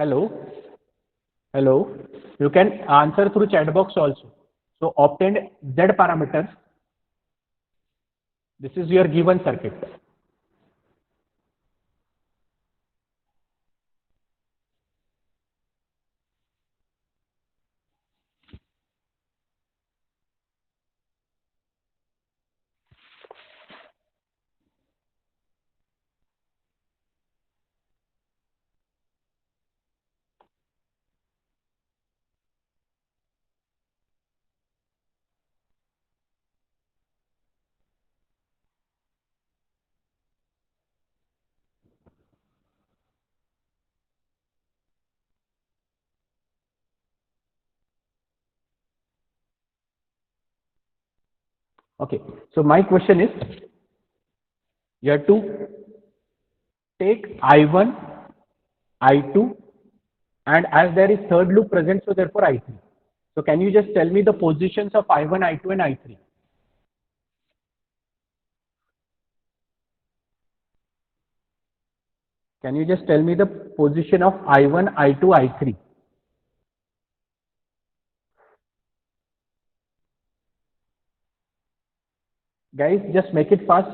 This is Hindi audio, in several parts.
Hello, hello. You can answer through chat box also. So obtained Z parameters. This is your given circuit. Okay. So my question is, you have to take I1, I2, and as there is third loop present, so therefore I3. So can you just tell me the positions of I1, I2, and I3? Can you just tell me the position of I1, I2, I3? Guys, just make it fast.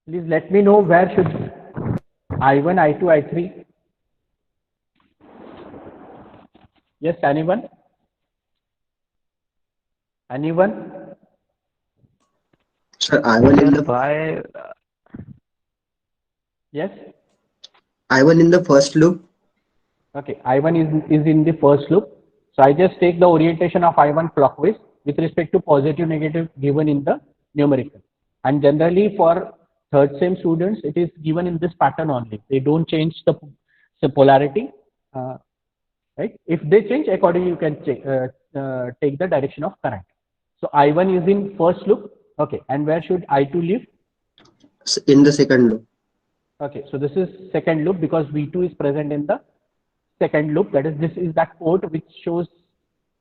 Please let me know where should I1, I2, I3. Yes, anyone? Anyone? Sir, I1 in Sir, the why? Yes? I1 in the first loop. Okay, I1 is in the first loop. So I just take the orientation of I1 clockwise with respect to positive negative given in the numerical. And generally for third sem students, it is given in this pattern only. They don't change the polarity. Right? If they change, accordingly you can take the direction of current. So I1 is in first loop. Okay, and where should I2 live? In the second loop. Okay, so this is second loop because V2 is present in the second loop. That is, this is that port which shows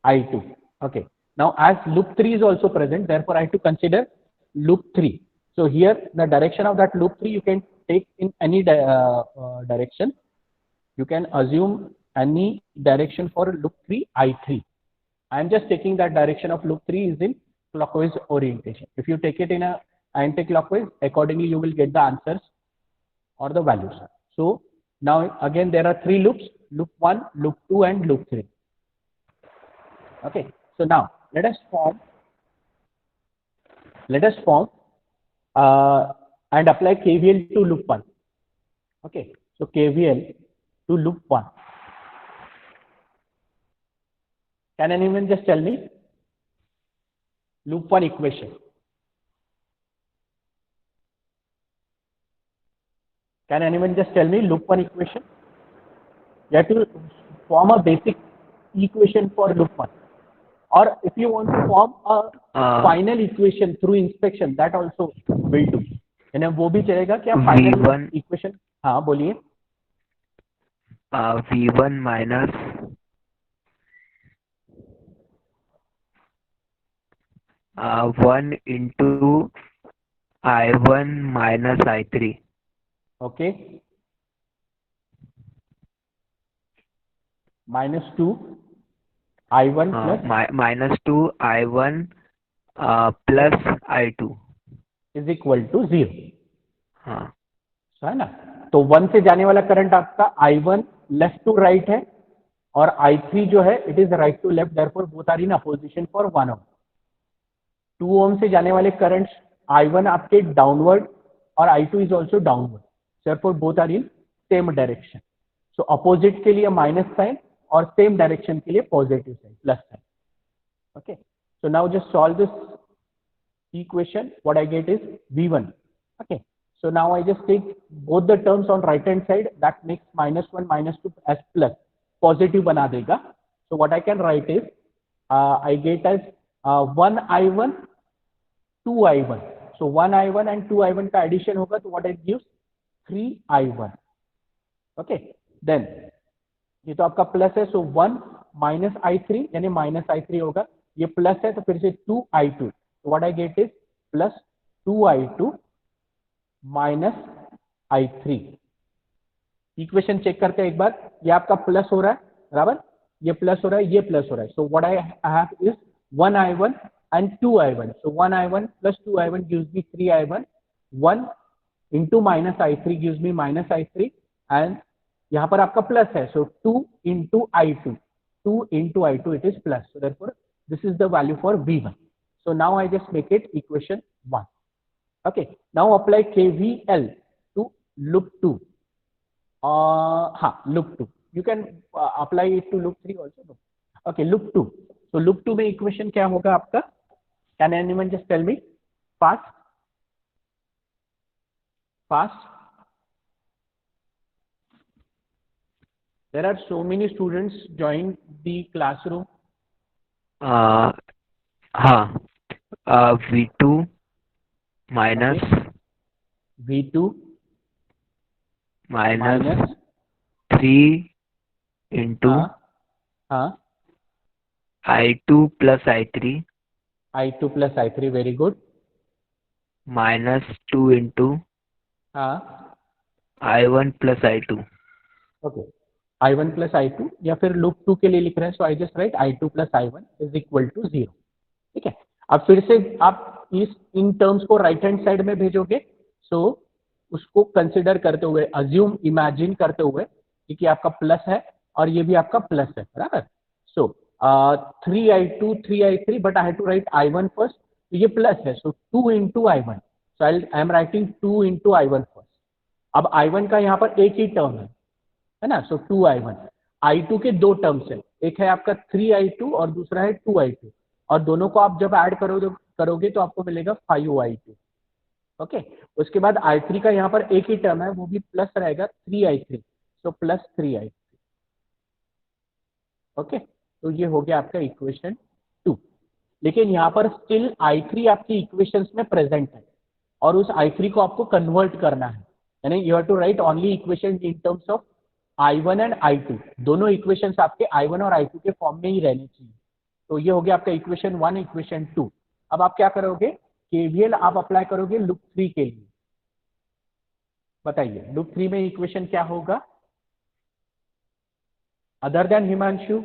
I2. Okay, now as loop 3 is also present, therefore I have to consider loop 3. So here the direction of that loop 3 you can take in any direction. You can assume any direction for loop 3 I3. I am just taking that direction of loop 3 is in clockwise orientation. If you take it in a anti-clockwise, accordingly you will get the answers or the values. So now again there are three loops: loop 1, loop 2, and loop 3. Okay. So now let us form and apply KVL to loop 1. Okay. So KVL to loop 1. Can anyone just tell me loop 1 equation? Can anyone just tell me loop 1 equation? You have to form a basic equation for loop 1. Or if you want to form a final equation through inspection, that also will do. यानी वो भी चलेगा क्या फाइनल V1 इक्वेशन? हाँ बोलिए. V1 minus 1 into I1 minus I3. Okay. Minus 2 I1 plus Minus 2 I1 plus I2 is equal to 0. हाँ है ना? तो 1 से जाने वाला करंट आपका I1 लेफ्ट टू राइट है और I3 जो है it is right to left, therefore both are in opposition for 1 ohm. 2 ohm से जाने वाले करंट I1 आपके डाउनवर्ड और I2 is also downward, therefore both are in same direction. So opposite के लिए माइनस साइन और सेम डायरेक्शन के लिए positive sign plus sign. Okay, so now just solve this equation. What I get is V1. Okay, so now I just take both the terms on right hand side, that makes minus 1 minus 2 as plus, positive बना देगा. So what I can write is I get as 1 I1 2 I1. So 1 I1 and 2 I1 का addition होगा तो what it gives 3 I1. Okay, then ये तो आपका प्लस है, सो 1 माइनस I3 यानी माइनस I3 होगा, ये प्लस है तो फिर से 2 I2. What I get is plus 2 I2 माइनस I3। इक्वेशन चेक करते हैं एक बार, ये आपका प्लस हो रहा है बराबर, ये प्लस हो रहा है, ये प्लस हो रहा है। सो what I have is 1I1 and 2I1। so 1I1 plus 2I1 gives me 3I1, 1 into minus I3 gives me minus I3, and यहाँ पर आपका प्लस है, so 2 into I2, 2 into I2 it is plus, so therefore this is the value for V1। so now I just make it equation 1। okay, now apply KVL to loop 2। हाँ, loop 2 you can apply it to loop 3 also। okay, loop 2, so loop 2 में equation क्या होगा आपका? Can anyone just tell me fast? There are so many students join the classroom। हाँ, V2 minus V2 minus 3 into हाँ, I2 plus I3 I2 plus I3, very good। minus 2 into हाँ, I1 plus I2। Okay, I1 plus I2, या फिर लूप 2 के लिए लिख रहे हैं, so I just write I2 plus I1 is equal to 0। ठीक है, अब फिर से आप इन टर्म्स को राइट हैंड साइड में भेजोगे, सो उसको कंसिडर करते हुए, अज्यूम, इमेजिन करते हुए कि आपका प्लस है और ये भी आपका प्लस है बराबर। So 3I2 3I3, but I have to write I1 first, तो ये प्लस है, so 2 into I1, so I am writing 2 into I1 first. अब I1 का यहाँ पर एक ही टर्म है ना, सो 2I1। I2 के दो टर्म्स है, एक है आपका 3I2 और दूसरा है 2I2, और दोनों को आप जब ऐड करोगे तो आपको मिलेगा 5I2। ओके, उसके बाद I3 का यहाँ पर एक ही टर्म है, वो भी प्लस रहेगा 3I3, so plus 3I3। Okay, तो ये हो गया आपका इक्वेशन 2। लेकिन यहाँ पर स्टिल I3 आपकी इक्वेशंस में प्रेजेंट है, और उस I3 को आपको कन्वर्ट करना है, यानी you have to write only equation in terms of I1 and I2। दोनों इक्वेशंस आपके I1 और I2 के फॉर्म में ही रहने चाहिए। तो ये हो गया आपका इक्वेशन 1, इक्वेशन 2। अब आप क्या करोगे? केवीएल आप अप्लाई करोगे लूप 3 के लिए। बताइए, लूप 3 में इक्वेशन क्या होगा? अदर देन हिमांशु,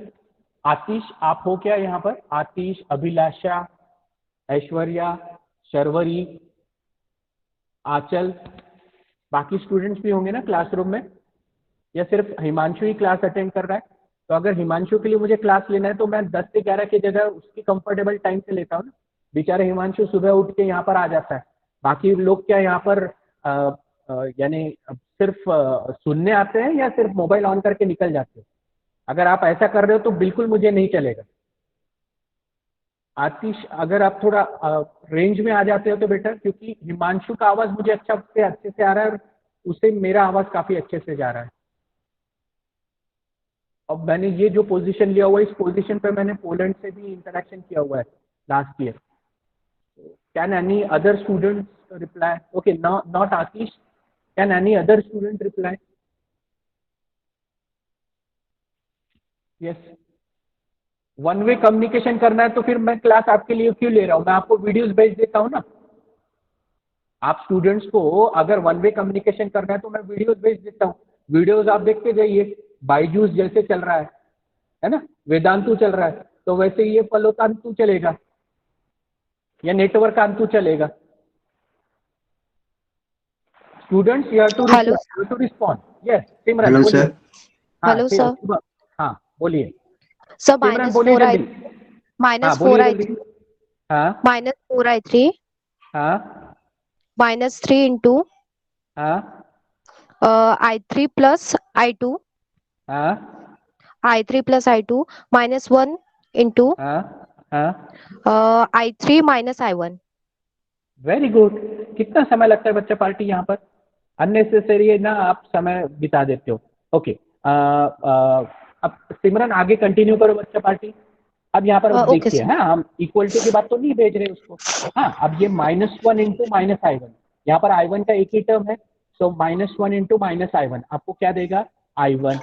आतिश, आप हो क्या यहाँ पर? आतिश, अभिलाषा, ऐश्वर्या, शर्वरी, आंचल, बाकी स्टूडेंट्स भी होंगे ना क्लासरूम में, या सिर्फ हिमांशु ही क्लास अटेंड कर रहा है? तो अगर हिमांशु के लिए मुझे क्लास लेना है तो मैं 10 से 11 की जगह उसकी कंफर्टेबल टाइम से लेता हूँ ना। बेचारे हिमांशु सुबह उठ के यहाँ पर आ जाता है, बाकी लोग क्या यहाँ पर यानी सिर्फ सुनने आते हैं या सिर्फ मोबाइल ऑन करके निकल जाते हैं? अगर आप ऐसा कर रहे हो तो बिल्कुल मुझे नहीं चलेगा। आतिश, अगर आप थोड़ा रेंज में आ जाते हो तो बेटर, क्योंकि हिमांशु का आवाज मुझे अच्छे से आ रहा है और उसे मेरा आवाज काफी अच्छे से जा रहा है। अब मैंने ये जो पोजीशन लिया हुआ है, इस पोजीशन पे मैंने पोलैंड से भी इंटरेक्शन किया हुआ है last year. Can any other student reply? Okay, not Atish, can any other student reply? Yes, one way communication करना है तो फिर मैं क्लास आपके लिए क्यों ले रहा हूँ? मैं आपको वीडियोस भेज देता हूँ ना। आप स्टूडेंट्स को अगर वन वे कम्युनिकेशन करना है तो मैं वीडियोस भेज देता हूँ, वीडियोस आप देखते जाइए। बाईजूस जैसे चल रहा है ना, वेदांतु चल रहा है, तो वैसे ये फलोतांतु चलेगा या नेटवर्क आंतु चलेगा। Students you have to respond. Yes Simran, hello बोलिए। सर। हाँ, हेलो सर। हाँ बोलिए सर सिमरन, बोलिए जल्दी। हाँ बोलिए जल्दी। हाँ माइनस 4I3 हाँ माइनस 3 इंटू हाँ I3 प्लस I2 हाँ I3 plus I2 minus 1 into हाँ हाँ, I3 minus I1। Very good. कितना समय लगता है बच्चा पार्टी यहाँ पर? अननेसेसरी ना आप समय बिता देते हो। ओके, अब सिमरन आगे कंटिन्यू करो बच्चा पार्टी। अब यहाँ पर ओके देखिए, सर। हाँ हम इक्वलिटी की बात तो नहीं भेज रहे उसको। हाँ, अब ये -1 इंटू माइनस I1, यहाँ पर I1 का एक ही टर्म है, सो -1 इंटू माइनस I1 आपको क्या देगा? I1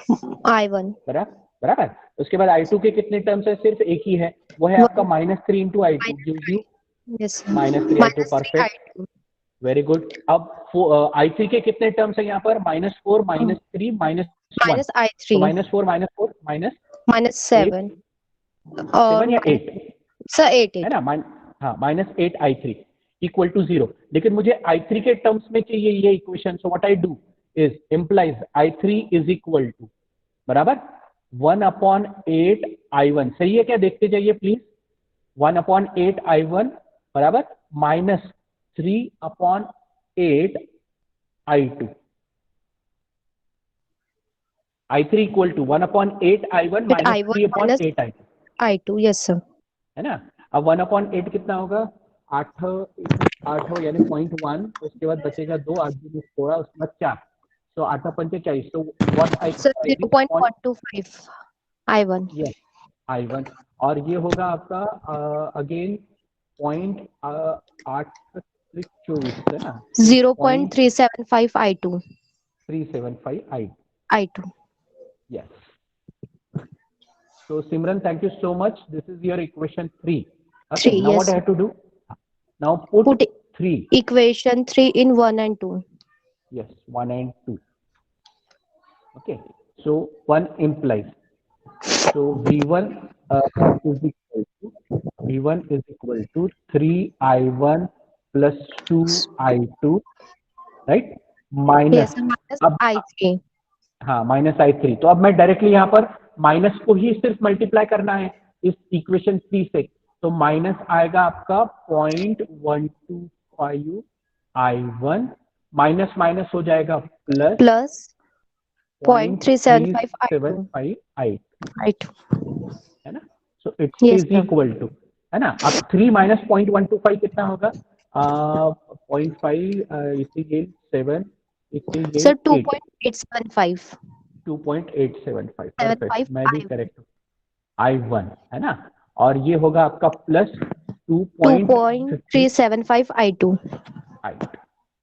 बराबर। उसके बाद I2 के कितने टर्म्स है? सिर्फ एक ही है, वो है आपका -3 into I2 gives you yes -3I2। Perfect. Very good. अब I3 के कितने टर्म्स है यहाँ पर? -4, -3, -1। minus तो I3 -4 -4 minus 7 और -7 या 8 सर 8 है 8 ना? हाँ, -8 I3 इक्वल टू 0। लेकिन मुझे I3 के टर्म्स में चाहिए ये equation. So what I do is implies I3 is equal to बराबर 1/8 I1। सही है क्या? देखते जाइए प्लीज। 1/8 I1 बराबर -3/8 I2। I3 equal to 1/8 I1 फिर -3/8 I1 I2 minus I2 yes sir है ना? अब 1/8 कितना होगा? 8 यानी 0.1। उसके बाद बचेगा 2, 8 दिन थोड़ा, उसके बाद 4। तो 8 पंचे 40। तो what I sir 0.125 I1 yes I1। और ये होगा आपका अगेन 0.824 है ना? 0.375 I2 0.375 I2 yes। So Simran, thank you so much. This is your equation 3. Okay, 3 now what yes I have to do? Now put 3. equation 3 in 1 and 2 Yes, 1 and 2. Okay, so 1 implies. So V1 is equal to 3I1 plus 2I2, right? Minus yes minus अब I3 हाँ -I3। तो अब मैं डायरेक्टली यहाँ पर माइनस को ही सिर्फ मल्टीप्लाई करना है इस इक्वेशन 3 से। तो माइनस आएगा आपका 0.125 I1 माइनस माइनस हो जाएगा प्लस plus 0.375 0.375 I2 I2 है ना? So it yes is sir equal to है ना? अब 3 माइनस 0.125 कितना होगा? 0.5 इसी 7 इसी sir 8 2.875 2.875 परफेक्ट। 75 मैं भी करेक्ट हूँ। I1 है ना? और ये होगा आपका plus 2.50 2.375 I2 I2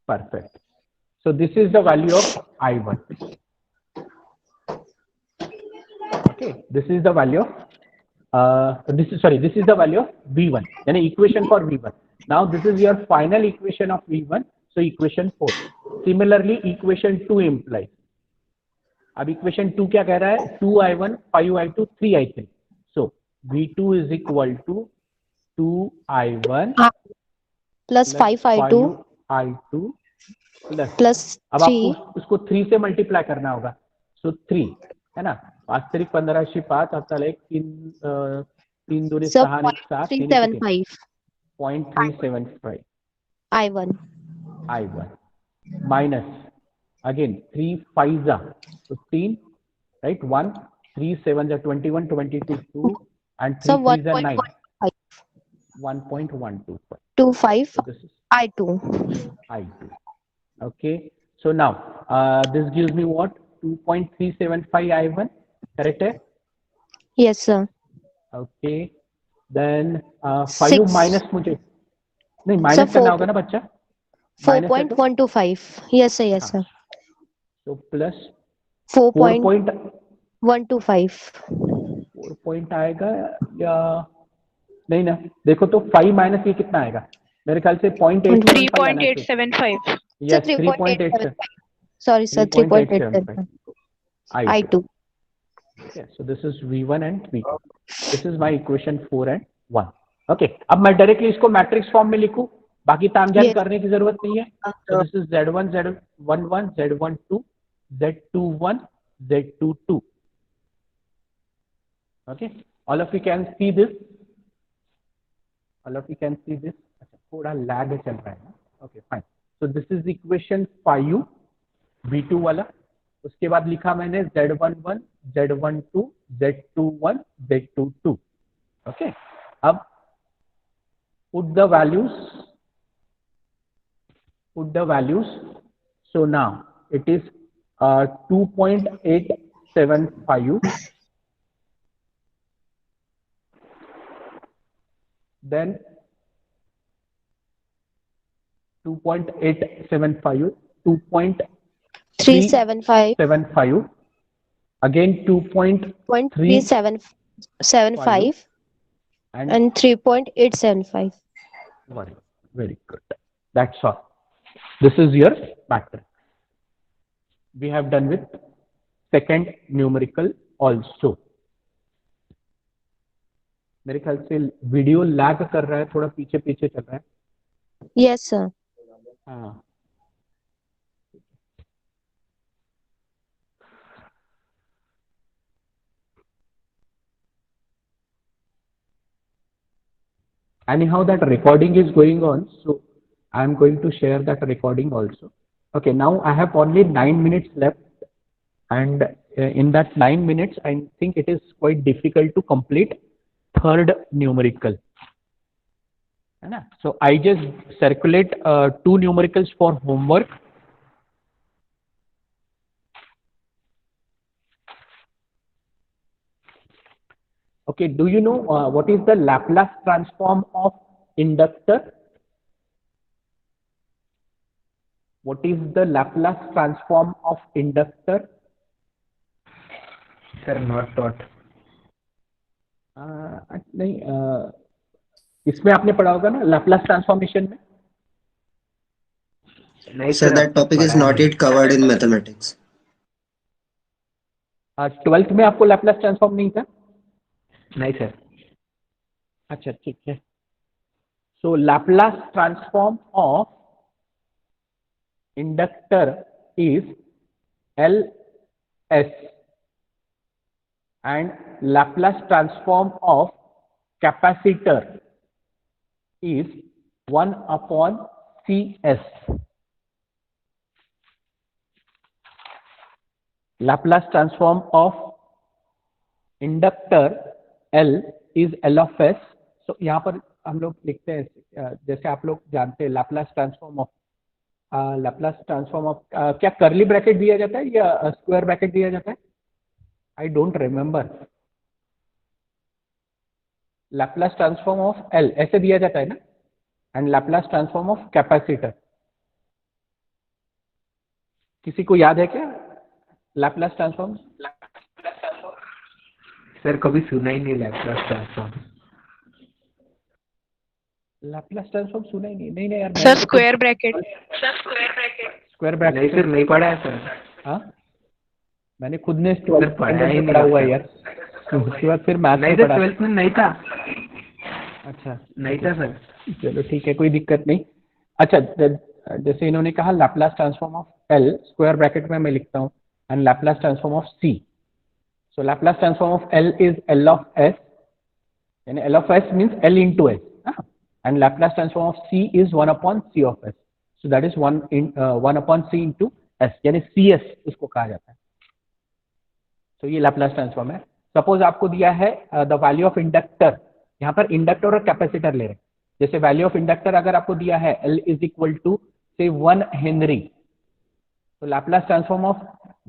perfect. So this is the value of I1. Okay, this is the value of this is the value of V1 यानी equation for V1. Now this is your final equation of V1. So equation 4. Similarly equation 2 implies. अब इक्वेशन 2 क्या कह रहा है? 2I1 5I2 3I3। So V2 is equal to 2I1 plus 5 I2 5I2 plus plus अब आपको 3 उसको 3 से मल्टीप्लाई करना होगा। सो 3 है ना? वास्तविक 15 5 आता है 3 दूनी sir 6 7 3 0.375 0.375 I1 I1 minus again 3 5 15 right 1 3 7 21 22 2 and 3 so 3 9 1.125 1.125 so this is I2 I2 okay so now this gives me what 2.375 I1 correct hai? yes sir okay then 5 6 minus मुझे नहीं sir माइनस करना होगा ना बच्चा माइनस है तो 4.125 yes sir yes हाँ sir तो प्लस 4.125 4 पॉइंट आएगा या नहीं ना? देखो तो 5 माइनस ये कितना आएगा? मेरे ख्याल से 0.875 आना चाहिए। 3.875 yes sir 3.87 sorry sir 3.875 I2 I2 yes so this is V1 and V2 this is my equation 4 and 1 okay अब मैं डायरेक्टली इसको मैट्रिक्स फॉर्म में लिखूं बाकी तामझाम Yes. करने की जरूरत नहीं है। so this is Z1 Z11 Z12 Z21 Z22 okay all of you can see this अच्छा थोड़ा लैग चल रहा है ना okay fine so this is equation 5 V2 वाला उसके बाद लिखा मैंने Z11 Z12 Z21 Z22 okay अब put the values so now it is 2.875 then 2.875 375 2.375 again 2.375 and 3.875 very good that's all This is your matrix. We have done with second numerical also. मेरे ख्याल से वीडियो लैग कर रहा है, थोड़ा पीछे पीछे चल रहा है. Yes, sir. हाँ. Anyhow, that recording is going on, so I am going to share that recording also. Okay, now I have only 9 minutes left, and in that 9 minutes, I think it is quite difficult to complete third numerical. So I just circulate 2 numericals for homework. Okay, do you know what is the Laplace transform of inductor? What is the Laplace transform of inductor? Sir, not taught. नहीं, इसमें आपने पढ़ा होगा ना Laplace transformation में? नहीं Sir, that topic is not yet covered in mathematics. 12th में आपको Laplace transform नहीं था? नहीं सर. अच्छा, ठीक है. So Laplace transform of inductor is Ls, and Laplace transform of capacitor is 1 upon Cs. Laplace transform of inductor L is L of S. So यहाँ पर हम लोग लिखते हैं जैसे आप लोग जानते हैं Laplace transform of क्या कर्ली ब्रैकेट दिया जाता है या स्क्वायर ब्रैकेट दिया जाता है? I don't remember. Laplace transform of L ऐसे दिया जाता है ना, and Laplace transform of capacitor. किसी को याद है क्या Laplace transform? सर कभी सुना ही नहीं Laplace transform. Laplace transform सुना ही नहीं. नहीं यार. Sir, square bracket. Square bracket नहीं सर, नहीं पढ़ा है सर. हाँ, मैंने खुद ने पढ़ा ही नहीं पढ़ा हुआ है यार. उसके बाद फिर मैथ नहीं में सर, पढ़ा. 12th में नहीं था. अच्छा, नहीं था सर. चलो ठीक है, कोई दिक्कत नहीं. अच्छा, जैसे इन्होंने कहा Laplace transform of L, square bracket में मैं लिखता हूँ, and Laplace transform of C. So Laplace transform of L is L of S, and L of S means L into S, and Laplace transform of C is 1 upon C of S. So that is 1 upon C into S, यानी CS इसको कहा जाता है. तो ये Laplace transform है. सपोज आपको दिया है द वैल्यू ऑफ इंडक्टर. यहाँ पर इंडक्टर और कैपेसिटर ले रहे हैं. जैसे वैल्यू ऑफ इंडक्टर अगर आपको दिया है L इज इक्वल टू से 1 हेनरी, तो Laplace ट्रांसफॉर्म ऑफ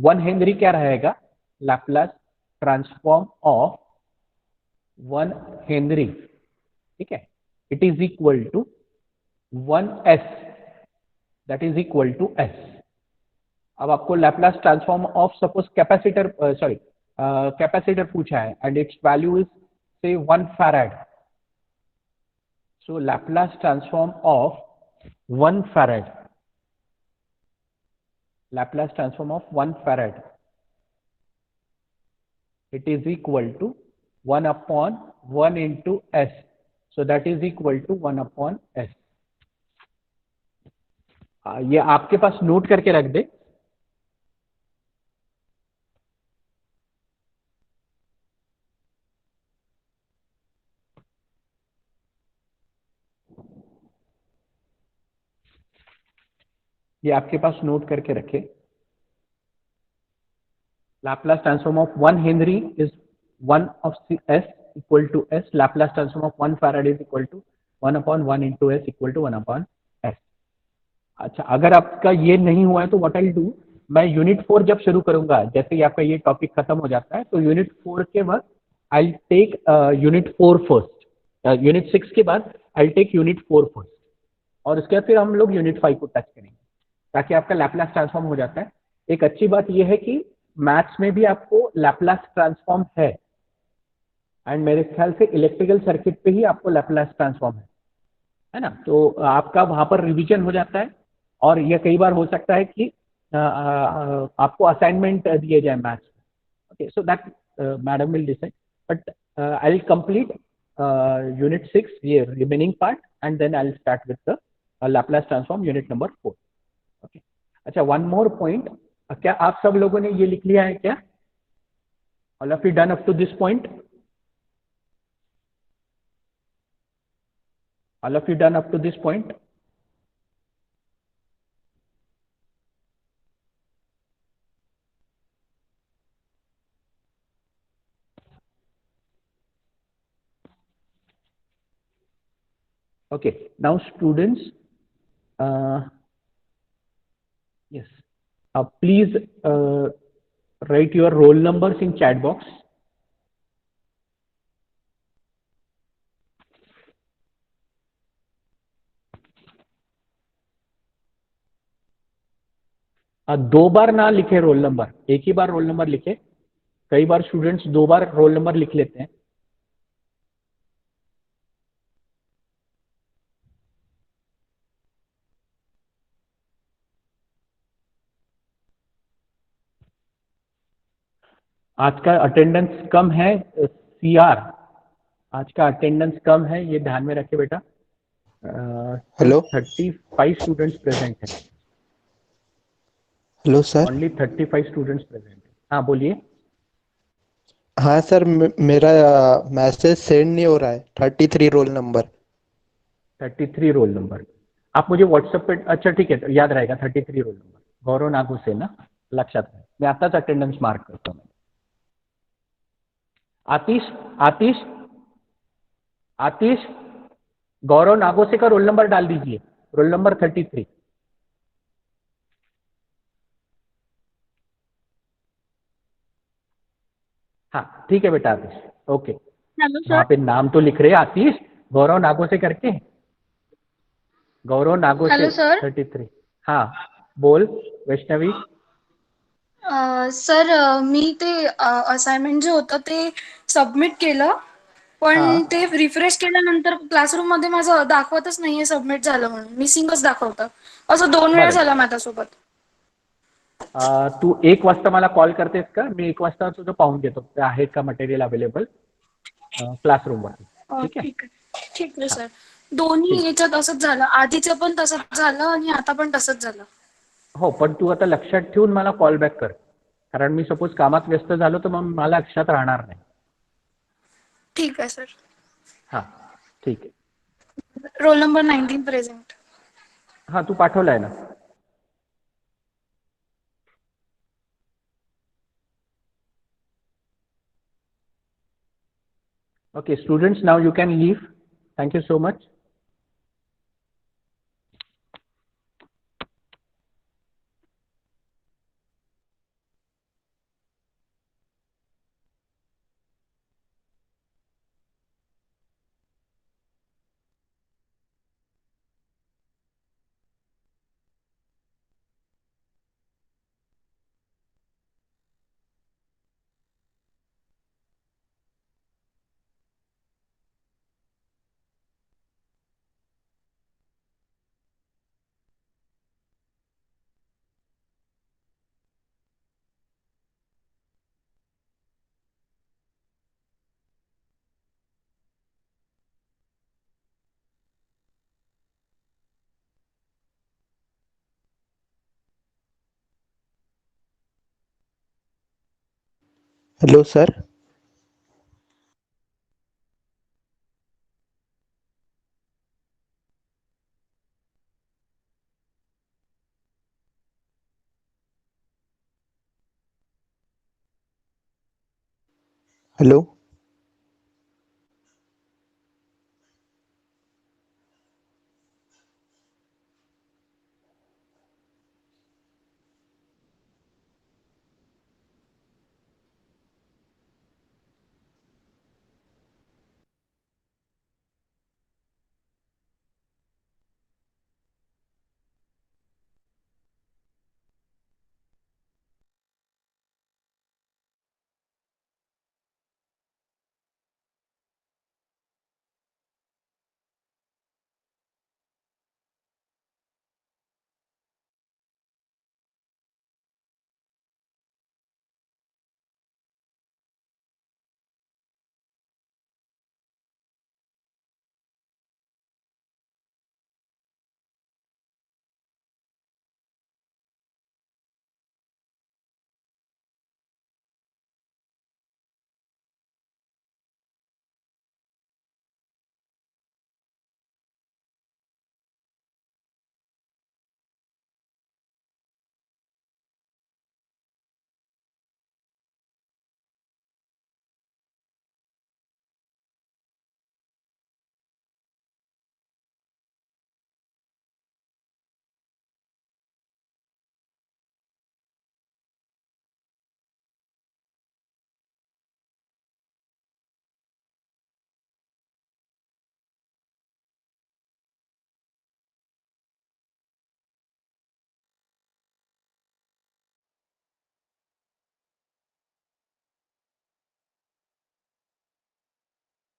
1 हेनरी क्या रहेगा? Laplace ट्रांसफॉर्म ऑफ 1 हेनरी, ठीक है, it is equal to 1s, that is equal to s. अब आपको Laplace transform of suppose capacitor capacitor पूछा है and its value is say 1 farad. So Laplace transform of 1 farad, Laplace transform of 1 farad, it is equal to 1 upon 1 into s. So that is equal to 1 upon s. ये आपके पास नोट करके रख दे. ये आपके पास नोट करके रखे. Laplace transform of 1 Henry is 1 of s equal to s. Laplace transform of 1 farad is equal to 1 upon 1 into s equal to 1 upon s. अच्छा, अगर आपका ये नहीं हुआ है तो व्हाट आई डू, मैं यूनिट 4 जब शुरू करूंगा, जैसे ही आपका ये टॉपिक खत्म हो जाता है, तो यूनिट 4 के बाद I take unit 4 first, unit 6 के बाद आई टेक यूनिट 4 फर्स्ट, और उसके बाद फिर हम लोग यूनिट 5 को टच करेंगे, ताकि आपका Laplace ट्रांसफॉर्म हो जाता है. एक अच्छी बात यह है कि मैथ्स में भी आपको Laplace ट्रांसफॉर्म है, एंड मेरे ख्याल से इलेक्ट्रिकल सर्किट पे ही आपको Laplace ट्रांसफॉर्म है ना. तो आपका वहां पर रिवीजन हो जाता है, और ये कई बार हो सकता है कि आपको असाइनमेंट दिए जाए maths. Okay, so that madam will decide, but I will complete unit 6 ये remaining part and then I will start with the Laplace transform unit number 4। Okay, अच्छा, वन मोर पॉइंट, क्या आप सब लोगों ने ये लिख लिया है क्या? All of you done up to this point? All of you done up to this point? Okay, now students, yes, please write your roll numbers in chat box. दो बार ना लिखे रोल नंबर, एक ही बार रोल नंबर लिखे। कई बार स्टूडेंट्स दो बार रोल नंबर लिख लेते हैं। आज का अटेंडेंस कम है, सीआर, आज का अटेंडेंस कम है, ये ध्यान में रखे बेटा। हेलो 35 स्टूडेंट्स प्रेजेंट है, hello sir. Only 35 students present है। हाँ बोलिए। हाँ सर, मेरा मैसेज सेंड नहीं हो रहा है। 33 रोल नंबर। 33 रोल नंबर, आप मुझे व्हाट्सएप पे, अच्छा ठीक है, याद रहेगा 33 रोल नंबर, गौरव नागुसे ना, लक्षात आहे। मी आताच अटेंडन्स मार्क करतो मैं। आतिश, आतिश, आतिश, गौरव नागोसे का रोल नंबर डाल दीजिए, रोल नंबर 33। हाँ ठीक है बेटा आतिश, ओके। हेलो वहां सर। पे नाम तो लिख रहे हैं आतिश, गौरव नागोसे करके, गौरव नागोसे हेलो सर। 33। हाँ बोल वैष्णवी। सर, मी ते असाइनमेंट जे होतं ते सबमिट केलं, हाँ पण ते रिफ्रेश केल्यानंतर क्लासरूम मध्ये माझं दाखवतच नाहीये सबमिट झालं म्हणून, मिसिंगच दाखवतं. असं 2 वेळा बरं, झालं माझ्यासोबत. तू 1 वाजता मला कॉल करतेस का? मी 1 वाजता तुझं पाहून घेतो ते आहे का मटेरियल अवेलेबल क्लासरूमवर, ठीक आहे? ठीक आहे. ठीक आहे हां सर. दोन्ही ठीक. याच्यात असंच झालं. आधीचं पण तसंच झालं आणि आता पण तसंच झालं. हो, पण तू आता लक्षात ठेवून मला कॉल बॅक कर, कारण मी सपोज कामात व्यस्त झालो तर मग मला लक्षात राहणार नाही। ठीक आहे सर. हां ठीक आहे। Roll number 19 present. हां तू पाठवलाय ना? Okay students, now you can leave, thank you so much. Hello sir. Hello.